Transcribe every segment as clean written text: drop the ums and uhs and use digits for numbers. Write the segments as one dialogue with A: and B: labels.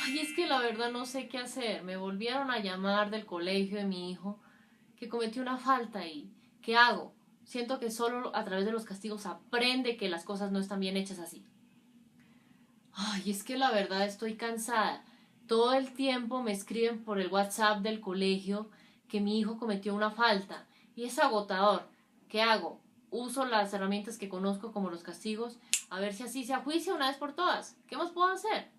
A: Ay, es que la verdad no sé qué hacer. Me volvieron a llamar del colegio de mi hijo que cometió una falta y ¿qué hago? Siento que solo a través de los castigos aprende que las cosas no están bien hechas así. Ay, es que la verdad estoy cansada. Todo el tiempo me escriben por el WhatsApp del colegio que mi hijo cometió una falta y es agotador. ¿Qué hago? Uso las herramientas que conozco como los castigos a ver si así se ajuicia una vez por todas. ¿Qué más puedo hacer?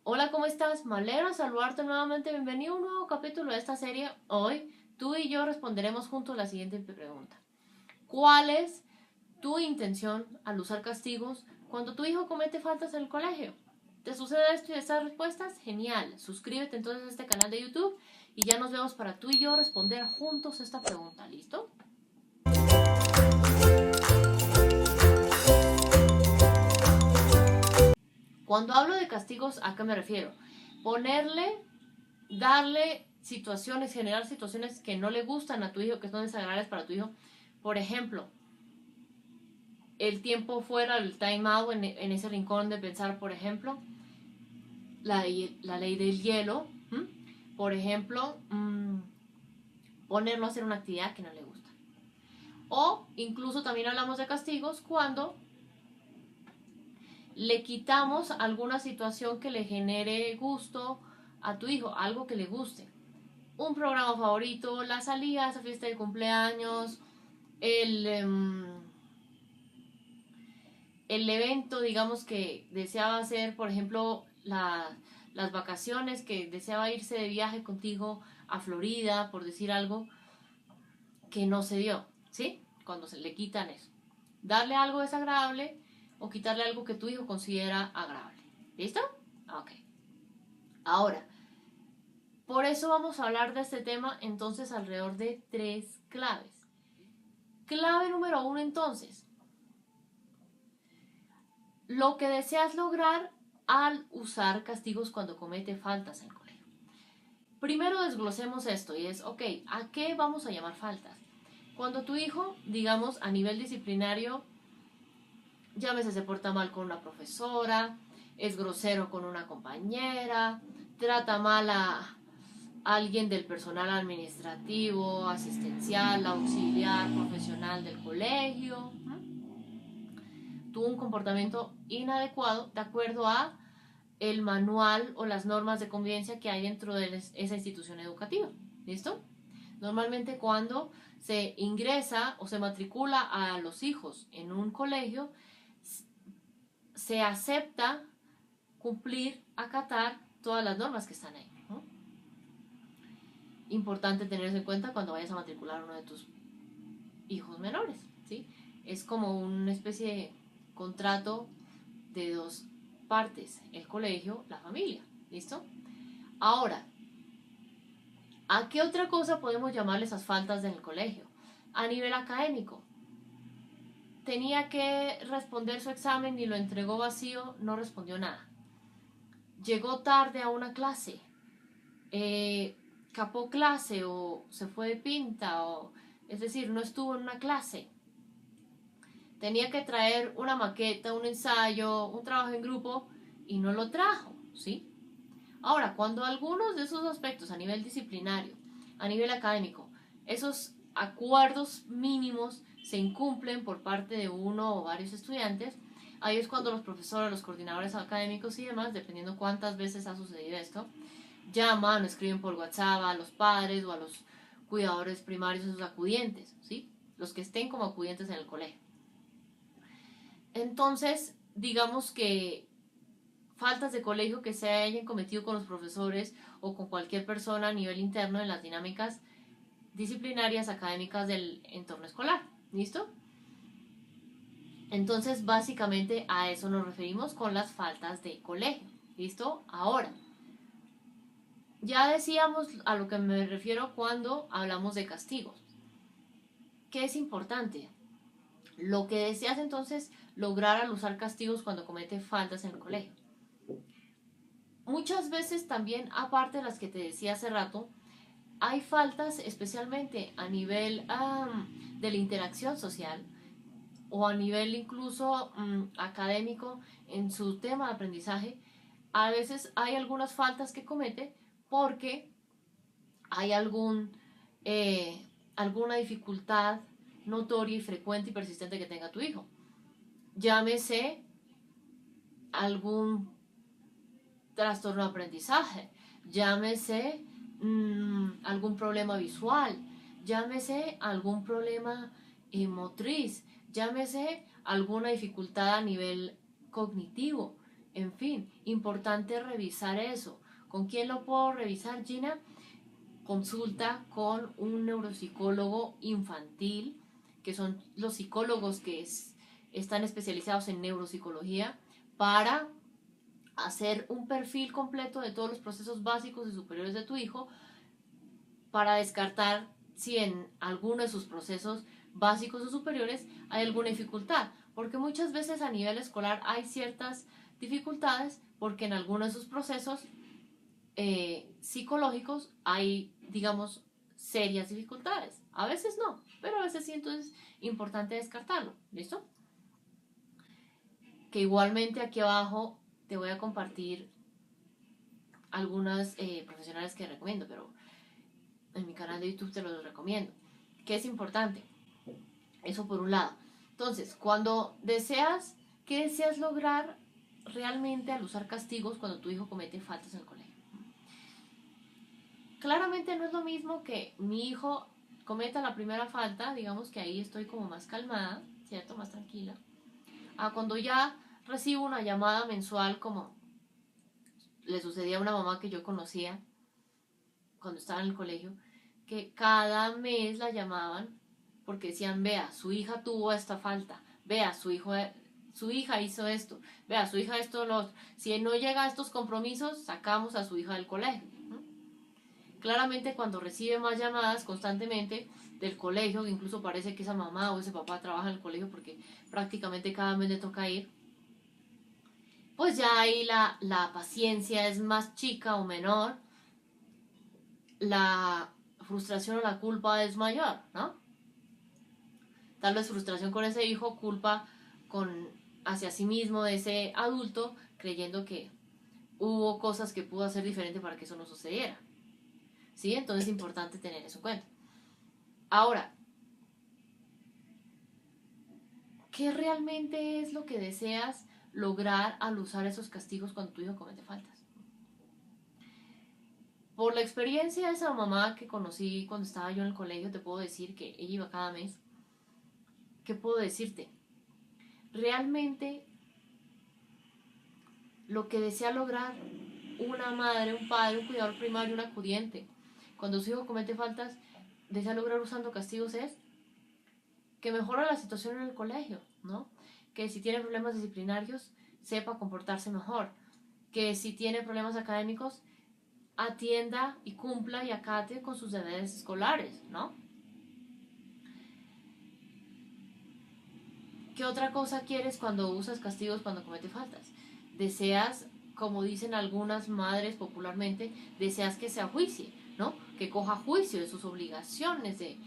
A: Hola, ¿cómo estás? Me alegra saludarte nuevamente. Bienvenido a un nuevo capítulo de esta serie. Hoy tú y yo responderemos juntos la siguiente pregunta. ¿Cuál es tu intención al usar castigos cuando tu hijo comete faltas en el colegio? ¿Te sucede esto y estas respuestas? Genial. Suscríbete entonces a este canal de YouTube y ya nos vemos para tú y yo responder juntos esta pregunta. ¿Listo? Cuando hablo de castigos, ¿a qué me refiero? Darle situaciones, generar situaciones que no le gustan a tu hijo, que son desagradables para tu hijo. Por ejemplo, el tiempo fuera, el time out en ese rincón de pensar, por ejemplo, la ley del hielo, ¿m? Por ejemplo, ponerlo a hacer una actividad que no le gusta. O incluso también hablamos de castigos cuando le quitamos alguna situación que le genere gusto a tu hijo, algo que le guste. Un programa favorito, la salida, esa fiesta de cumpleaños, el, el evento, digamos, que deseaba hacer, por ejemplo, las vacaciones, que deseaba irse de viaje contigo a Florida, por decir algo, que no se dio, ¿sí? Cuando se le quitan eso. Darle algo desagradable o quitarle algo que tu hijo considera agradable. ¿Listo? Ok. Ahora, por eso vamos a hablar de este tema entonces alrededor de 3 claves. Clave número 1 entonces. Lo que deseas lograr al usar castigos cuando comete faltas en el colegio. Primero desglosemos esto y es, ok, ¿a qué vamos a llamar faltas? Cuando tu hijo, digamos, a nivel disciplinario, llámese se porta mal con una profesora, es grosero con una compañera, trata mal a alguien del personal administrativo, asistencial, auxiliar, profesional del colegio, tuvo un comportamiento inadecuado de acuerdo a el manual o las normas de convivencia que hay dentro de esa institución educativa. ¿Listo? Normalmente cuando se ingresa o se matricula a los hijos en un colegio, se acepta cumplir, acatar todas las normas que están ahí, ¿no? Importante tener eso en cuenta cuando vayas a matricular a uno de tus hijos menores, ¿sí? Es como una especie de contrato de dos partes, el colegio, la familia, ¿listo? Ahora, ¿a qué otra cosa podemos llamarle esas faltas en el colegio? A nivel académico. Tenía que responder su examen y lo entregó vacío, no respondió nada. Llegó tarde a una clase, capó clase o se fue de pinta, o, es decir, no estuvo en una clase. Tenía que traer una maqueta, un ensayo, un trabajo en grupo y no lo trajo, ¿sí? Ahora, cuando algunos de esos aspectos a nivel disciplinario, a nivel académico, esos acuerdos mínimos se incumplen por parte de uno o varios estudiantes, ahí es cuando los profesores, los coordinadores académicos y demás, dependiendo cuántas veces ha sucedido esto, llaman o escriben por WhatsApp a los padres o a los cuidadores primarios de sus acudientes, ¿sí? Los que estén como acudientes en el colegio. Entonces, digamos que faltas de colegio que se hayan cometido con los profesores o con cualquier persona a nivel interno en las dinámicas disciplinarias académicas del entorno escolar. ¿Listo? Entonces, básicamente a eso nos referimos con las faltas de colegio. ¿Listo? Ahora, ya decíamos a lo que me refiero cuando hablamos de castigos. ¿Qué es importante? Lo que deseas entonces lograr al usar castigos cuando comete faltas en el colegio. Muchas veces también, aparte de las que te decía hace rato, hay faltas especialmente a nivel de la interacción social o a nivel incluso académico en su tema de aprendizaje a veces hay algunas faltas que comete porque hay alguna dificultad notoria y frecuente y persistente que tenga tu hijo. Llámese algún trastorno de aprendizaje, llámese algún problema visual, llámese algún problema motriz, llámese alguna dificultad a nivel cognitivo. En fin, importante revisar eso. ¿Con quién lo puedo revisar, Gina? Consulta con un neuropsicólogo infantil, que son los psicólogos que están especializados en neuropsicología, para hacer un perfil completo de todos los procesos básicos y superiores de tu hijo, para descartar si en alguno de sus procesos básicos o superiores hay alguna dificultad, porque muchas veces a nivel escolar hay ciertas dificultades porque en alguno de sus procesos psicológicos hay, digamos, serias dificultades. A veces no, pero a veces sí, entonces es importante descartarlo. ¿Listo? Que igualmente aquí abajo te voy a compartir algunas profesionales que recomiendo, pero en mi canal de YouTube te los recomiendo. ¿Qué es importante? Eso por un lado. Entonces, ¿qué deseas lograr realmente al usar castigos cuando tu hijo comete faltas en el colegio? Claramente no es lo mismo que mi hijo cometa la primera falta, digamos que ahí estoy como más calmada, ¿cierto? Más tranquila. A cuando ya recibo una llamada mensual, como le sucedía a una mamá que yo conocía cuando estaba en el colegio, que cada mes la llamaban porque decían, vea, su hija tuvo esta falta, vea, su hija hizo esto, vea, su hija esto, lo otro. Si no llega a estos compromisos, sacamos a su hija del colegio. Claramente cuando recibe más llamadas constantemente del colegio, que incluso parece que esa mamá o ese papá trabaja en el colegio porque prácticamente cada mes le toca ir, pues ya ahí la paciencia es más chica o menor, la frustración o la culpa es mayor, ¿no? Tal vez frustración con ese hijo, culpa hacia sí mismo de ese adulto, creyendo que hubo cosas que pudo hacer diferente para que eso no sucediera. ¿Sí? Entonces es importante tener eso en cuenta. Ahora, ¿qué realmente es lo que deseas lograr al usar esos castigos cuando tu hijo comete faltas? Por la experiencia de esa mamá que conocí cuando estaba yo en el colegio, te puedo decir que ella iba cada mes. ¿Qué puedo decirte? Realmente lo que desea lograr una madre, un padre, un cuidador primario, un acudiente, cuando su hijo comete faltas, desea lograr usando castigos es que mejora la situación en el colegio, ¿no? Que si tiene problemas disciplinarios, sepa comportarse mejor. Que si tiene problemas académicos, atienda y cumpla y acate con sus deberes escolares, ¿no? ¿Qué otra cosa quieres cuando usas castigos cuando comete faltas? Deseas, como dicen algunas madres popularmente, deseas que se ajuicie, ¿no? Que coja juicio de sus obligaciones, de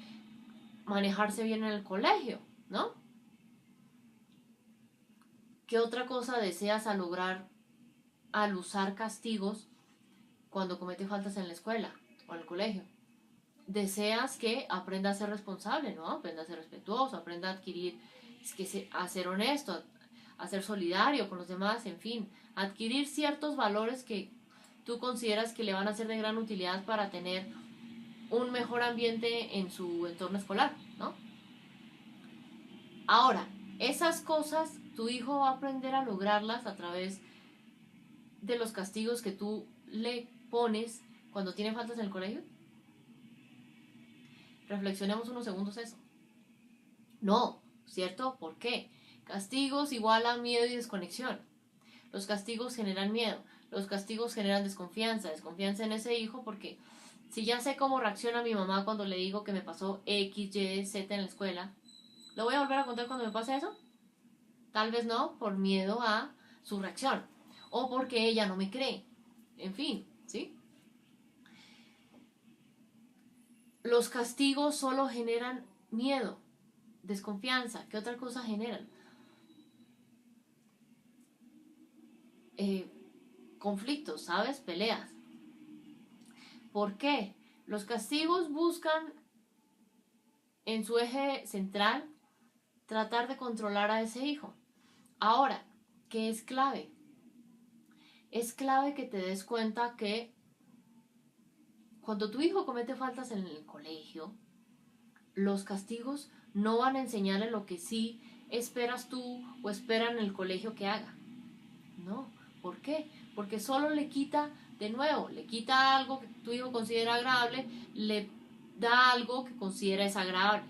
A: manejarse bien en el colegio, ¿no? ¿Qué otra cosa deseas lograr al usar castigos cuando comete faltas en la escuela o en el colegio? Deseas que aprenda a ser responsable, ¿no? Aprenda a ser respetuoso, aprenda a adquirir, a ser honesto, a ser solidario con los demás, en fin, adquirir ciertos valores que tú consideras que le van a ser de gran utilidad para tener un mejor ambiente en su entorno escolar, ¿no? Ahora, esas cosas tu hijo va a aprender a lograrlas a través de los castigos que tú le pones cuando tiene faltas en el colegio. Reflexionemos unos segundos eso. No, ¿cierto? ¿Por qué? Castigos igual a miedo y desconexión. Los castigos generan miedo, los castigos generan desconfianza en ese hijo, porque si ya sé cómo reacciona mi mamá cuando le digo que me pasó X, Y, Z en la escuela, ¿lo voy a volver a contar cuando me pase eso? Tal vez no, por miedo a su reacción, o porque ella no me cree. En fin, ¿sí? Los castigos solo generan miedo, desconfianza. ¿Qué otra cosa generan? conflictos, ¿sabes? Peleas. ¿Por qué? Los castigos buscan en su eje central tratar de controlar a ese hijo. Ahora, ¿qué es clave? Es clave que te des cuenta que cuando tu hijo comete faltas en el colegio, los castigos no van a enseñarle lo que sí esperas tú o esperan en el colegio que haga. No. ¿Por qué? Porque solo le quita, de nuevo, le quita algo que tu hijo considera agradable, le da algo que considera desagradable.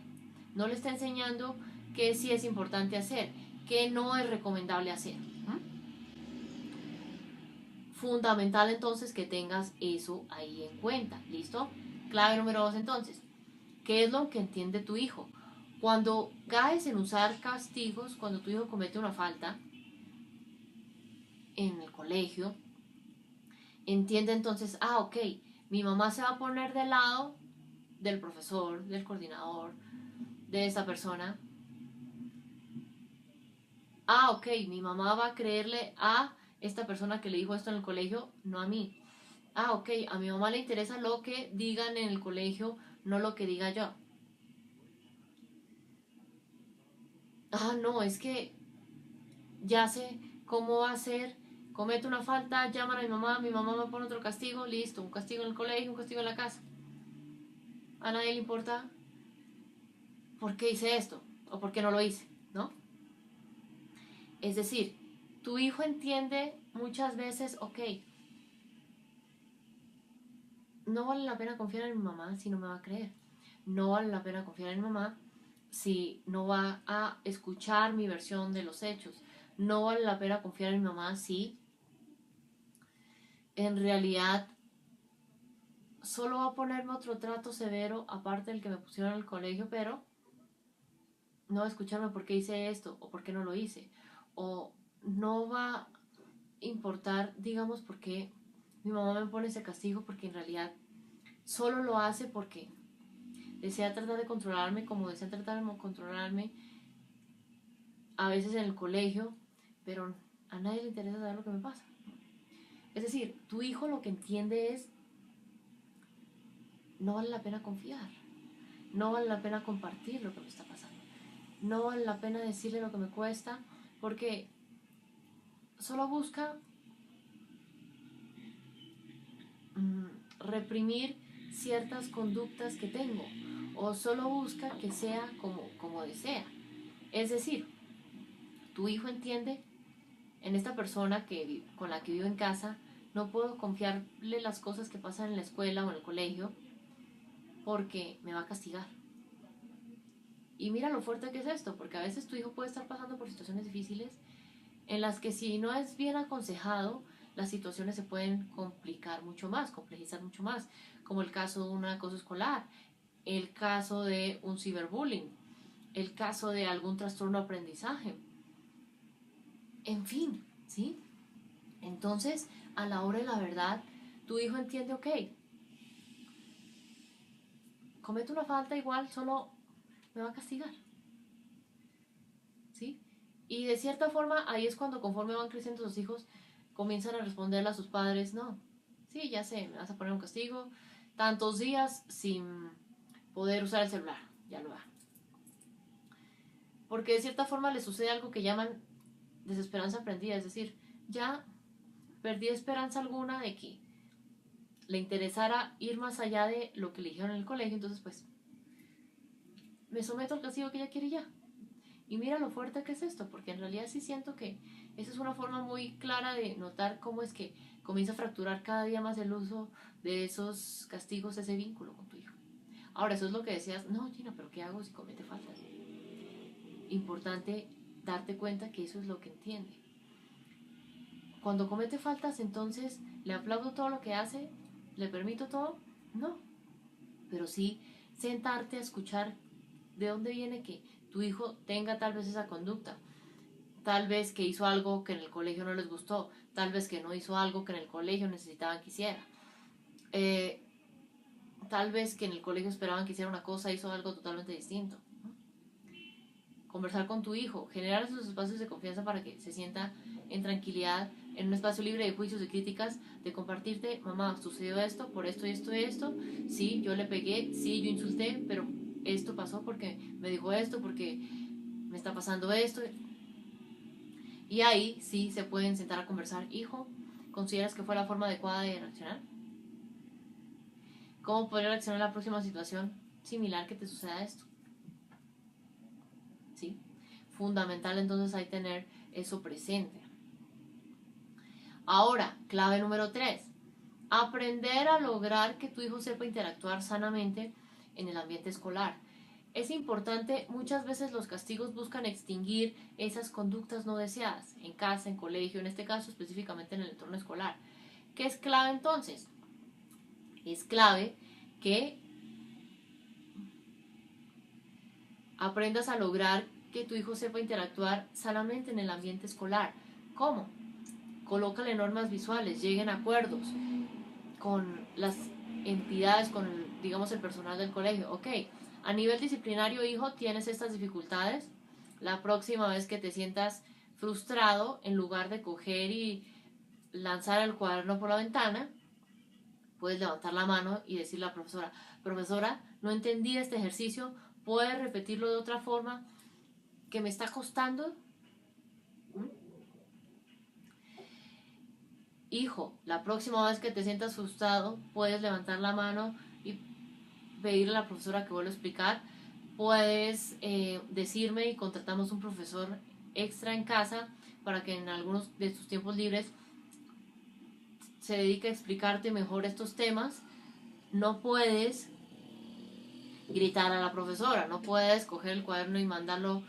A: No le está enseñando qué sí es importante hacer, qué no es recomendable hacer. Fundamental entonces que tengas eso ahí en cuenta. ¿Listo? Clave número 2 entonces. ¿Qué es lo que entiende tu hijo? Cuando caes en usar castigos, cuando tu hijo comete una falta en el colegio, entiende entonces, ok, mi mamá se va a poner del lado del profesor, del coordinador, de esa persona. Ok, mi mamá va a creerle a esta persona que le dijo esto en el colegio, no a mí. Ok, a mi mamá le interesa lo que digan en el colegio, no lo que diga yo. No, es que ya sé cómo va a ser. Comete una falta, llaman a mi mamá me pone otro castigo, listo, un castigo en el colegio, un castigo en la casa. A nadie le importa por qué hice esto o por qué no lo hice, ¿no? Es decir, tu hijo entiende muchas veces, ok, no vale la pena confiar en mi mamá si no me va a creer. No vale la pena confiar en mi mamá si no va a escuchar mi versión de los hechos. No vale la pena confiar en mi mamá si en realidad solo va a ponerme otro trato severo aparte del que me pusieron en el colegio, pero no va a escucharme por qué hice esto o por qué no lo hice. O no va a importar, digamos, por qué mi mamá me pone ese castigo, porque en realidad solo lo hace porque desea tratar de controlarme como desea tratar de controlarme a veces en el colegio, pero a nadie le interesa saber lo que me pasa. Es decir, tu hijo lo que entiende es, no vale la pena confiar, no vale la pena compartir lo que me está pasando, no vale la pena decirle lo que me cuesta, porque solo busca reprimir ciertas conductas que tengo, o solo busca que sea como desea. Es decir, tu hijo entiende, en esta persona con la que vivo en casa, no puedo confiarle las cosas que pasan en la escuela o en el colegio porque me va a castigar. Y mira lo fuerte que es esto, porque a veces tu hijo puede estar pasando por situaciones difíciles en las que si no es bien aconsejado, las situaciones se pueden complicar mucho más, complejizar mucho más, como el caso de un acoso escolar, el caso de un ciberbullying, el caso de algún trastorno de aprendizaje, en fin, ¿sí? Entonces, a la hora de la verdad, tu hijo entiende, ok, comete una falta igual, solo me va a castigar, ¿sí? Y de cierta forma, ahí es cuando conforme van creciendo sus hijos, comienzan a responderle a sus padres, no, sí, ya sé, me vas a poner un castigo, tantos días sin poder usar el celular, ya lo va. Porque de cierta forma le sucede algo que llaman desesperanza aprendida, es decir, ya perdí esperanza alguna de que le interesara ir más allá de lo que le dijeron en el colegio, entonces pues me someto al castigo que ella quiere ya. Y mira lo fuerte que es esto, porque en realidad sí siento que esa es una forma muy clara de notar cómo es que comienza a fracturar cada día más el uso de esos castigos, ese vínculo con tu hijo. Ahora, eso es lo que decías, no, Gina, pero ¿qué hago si comete faltas? Importante darte cuenta que eso es lo que entiende. Cuando comete faltas, entonces, ¿le aplaudo todo lo que hace? ¿Le permito todo? No. Pero sí sentarte a escuchar de dónde viene que tu hijo tenga tal vez esa conducta. Tal vez que hizo algo que en el colegio no les gustó. Tal vez que no hizo algo que en el colegio necesitaban que hiciera. Tal vez que en el colegio esperaban que hiciera una cosa, hizo algo totalmente distinto. Conversar con tu hijo, generar esos espacios de confianza para que se sienta en tranquilidad en un espacio libre de juicios y críticas, de compartirte, mamá, sucedió esto, por esto y esto y esto, sí, yo le pegué, sí, yo insulté, pero esto pasó porque me dijo esto, porque me está pasando esto. Y ahí sí se pueden sentar a conversar. Hijo, ¿consideras que fue la forma adecuada de reaccionar? ¿Cómo podría reaccionar en la próxima situación similar que te suceda esto? ¿Sí? Fundamental entonces hay tener eso presente. Ahora, clave número 3. Aprender a lograr que tu hijo sepa interactuar sanamente en el ambiente escolar. Es importante, muchas veces los castigos buscan extinguir esas conductas no deseadas, en casa, en colegio, en este caso específicamente en el entorno escolar. ¿Qué es clave entonces? Es clave que aprendas a lograr que tu hijo sepa interactuar sanamente en el ambiente escolar. ¿Cómo? Colócale normas visuales, lleguen a acuerdos con las entidades, con, digamos, el personal del colegio. Ok, a nivel disciplinario, hijo, tienes estas dificultades. La próxima vez que te sientas frustrado, en lugar de coger y lanzar el cuaderno por la ventana, puedes levantar la mano y decirle a la profesora, profesora, no entendí este ejercicio, ¿puedes repetirlo de otra forma que me está costando? Hijo, la próxima vez que te sientas frustrado, puedes levantar la mano y pedirle a la profesora que vuelva a explicar. Puedes decirme y contratamos un profesor extra en casa para que en algunos de tus tiempos libres se dedique a explicarte mejor estos temas. No puedes gritar a la profesora, no puedes coger el cuaderno y mandarlo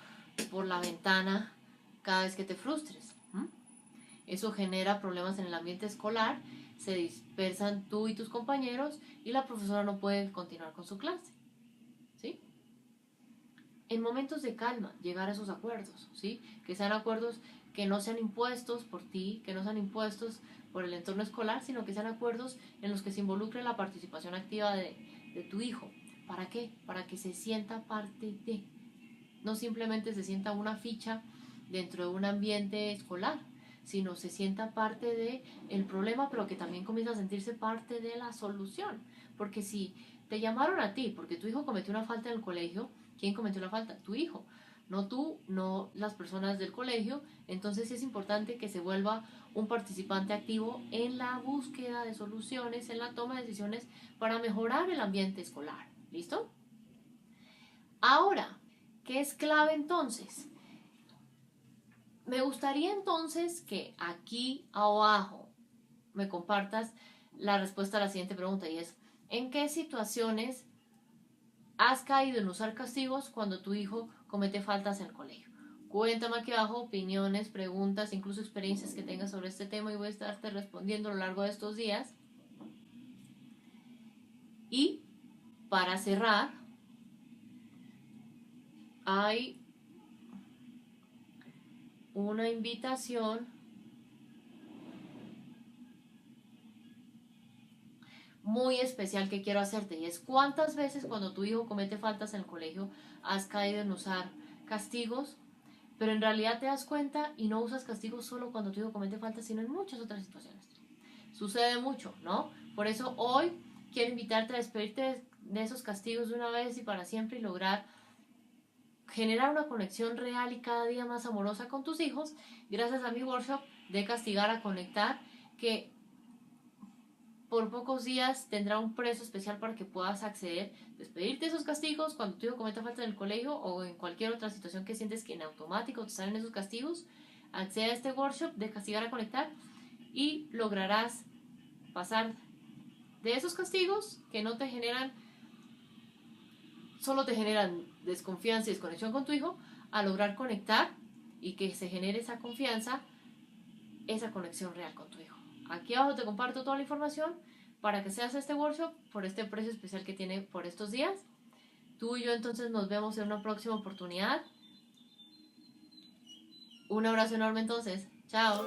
A: por la ventana cada vez que te frustres. Eso genera problemas en el ambiente escolar, se dispersan tú y tus compañeros y la profesora no puede continuar con su clase. ¿Sí? En momentos de calma, llegar a esos acuerdos, ¿sí? Que sean acuerdos que no sean impuestos por ti, que no sean impuestos por el entorno escolar, sino que sean acuerdos en los que se involucre la participación activa de tu hijo. ¿Para qué? Para que se sienta parte de, no simplemente se sienta una ficha dentro de un ambiente escolar, sino se sienta parte de el problema, pero que también comienza a sentirse parte de la solución. Porque si te llamaron a ti porque tu hijo cometió una falta en el colegio, ¿quién cometió la falta? Tu hijo, no tú, no las personas del colegio. Entonces es importante que se vuelva un participante activo en la búsqueda de soluciones, en la toma de decisiones para mejorar el ambiente escolar. ¿Listo? Ahora, ¿qué es clave entonces? Me gustaría entonces que aquí abajo me compartas la respuesta a la siguiente pregunta, y es, ¿en qué situaciones has caído en usar castigos cuando tu hijo comete faltas en el colegio? Cuéntame aquí abajo opiniones, preguntas, incluso experiencias que tengas sobre este tema y voy a estarte respondiendo a lo largo de estos días. Y para cerrar, hay una invitación muy especial que quiero hacerte, y es cuántas veces cuando tu hijo comete faltas en el colegio has caído en usar castigos, pero en realidad te das cuenta y no usas castigos solo cuando tu hijo comete faltas, sino en muchas otras situaciones. Sucede mucho, ¿no? Por eso hoy quiero invitarte a despedirte de esos castigos de una vez y para siempre y lograr generar una conexión real y cada día más amorosa con tus hijos gracias a mi workshop de Castigar a Conectar, que por pocos días tendrá un precio especial para que puedas acceder, despedirte de esos castigos cuando tu hijo cometa falta en el colegio o en cualquier otra situación que sientes que en automático te salen esos castigos. Accede a este workshop de Castigar a Conectar y lograrás pasar de esos castigos que no te generan, solo te generan desconfianza y desconexión con tu hijo, a lograr conectar y que se genere esa confianza, esa conexión real con tu hijo. Aquí abajo te comparto toda la información para que seas este workshop por este precio especial que tiene por estos días. Tú y yo entonces nos vemos en una próxima oportunidad. Un abrazo enorme entonces. Chao.